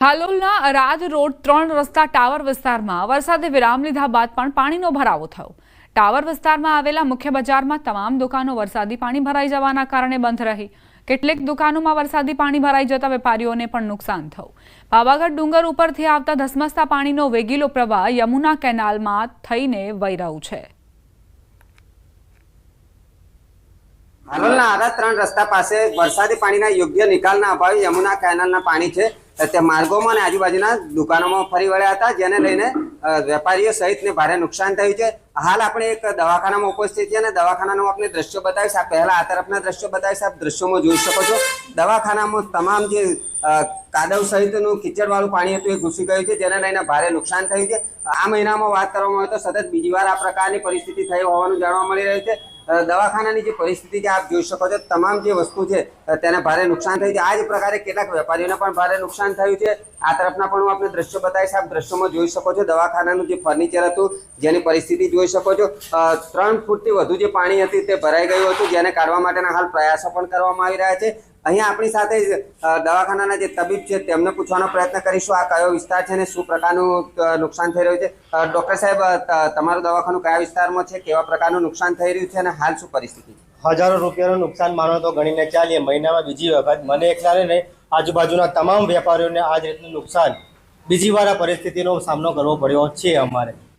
હાલોલના અરાજ road 3 રસ્તા tower વિસ્તારમાં વરસાદે વિરામ લીધા બાદ પણ પાણીનો ભરાવો થયો। ટાવર વિસ્તારમાં આવેલા મુખ્ય બજારમાં તમામ દુકાનો વરસાદી પાણી ભરાઈ જવાના કારણે બંધ રહી। કેટલીક દુકાનોમાં વરસાદી પાણી ભરાઈ જતા વેપારીઓને પણ નુકસાન થયું। પાવાગઢ ડુંગર ઉપરથી આવતા ધસમસતા પાણીનો વેગીલો પ્રવાહ યમુના કેનાલમાં થઈને વહી રહ્યું છે। હાલોલના આરા 3 રસ્તા પાસે વરસાદી પાણીના યોગ્ય નિકાલના અભાવે યમુના કેનાલના પાણી છે તે માર્ગોમાં અને આજુબાજુના દુકાનોમાં ફરી વળ્યા હતા, જેને લઈને વેપારીઓ સહિતને ભારે નુકસાન થયું છે। હાલ આપણે એક દવાખાનામાં ઉપસ્થિત છીએ અને દવાખાનાનું આપણે દ્રશ્યો બતાવીશ। આ પહેલા આ તરફના દ્રશ્યો બતાવીશ। આપ દ્રશ્યોમાં જોઈ શકો છો દવાખાનામાં તમામ જે કાદવ સહિતનું કીચડવાળું પાણી હતું એ ઘૂસી ગયું છે, જેને લઈને ભારે નુકસાન થયું છે। આ મહિનામાં વાત કરવામાં આવે તો સતત બીજી વાર આ પ્રકારની પરિસ્થિતિ થઈ હોવાનું જાણવા મળી રહ્યું છે। દવાખાનાની જે પરિસ્થિતિ છે આપ જોઈ શકો છો, તમામ જે વસ્તુ છે તેને ભારે નુકસાન થયું છે। આ જ પ્રકારે કેટલાક વેપારીઓને પણ ભારે નુકસાન થયું છે। આ તરફના પણ હું આપને દ્રશ્યો બતાવીશ। આપ દ્રશ્યોમાં જોઈ શકો છો દવાખાનાનું જે ફર્નિચર હતું જેની પરિસ્થિતિ જોઈ શકો છો। 3 ફૂટથી વધુ જે પાણી હતી તે ભરાઈ ગયું હતું, જેને કાઢવા માટેના હાલ પ્રયાસો પણ કરવામાં આવી રહ્યા છે। અહીંયા આપણી સાથે દવાખાનાના જે તબીબ છે તેમને પૂછવાનો પ્રયત્ન કરીશું આ કયો વિસ્તાર છે અને શું પ્રકારનું નુકસાન થઈ રહ્યું છે। ડોક્ટર સાહેબ, તમારું દવાખાનું કયા વિસ્તારમાં છે, કેવા પ્રકારનું નુકસાન થઈ રહ્યું છે અને હાલ શું પરિસ્થિતિ છે? હજારો રૂપિયાનું નુકસાન માનો તો ગણીને ચાલીએ। મહિનામાં બીજી વખત મને એકલાને નહીં, આજુબાજુના તમામ વેપારીઓને આ જ રીતનું નુકસાન બીજી વાર આ પરિસ્થિતિનો સામનો કરવો પડ્યો છે અમારે।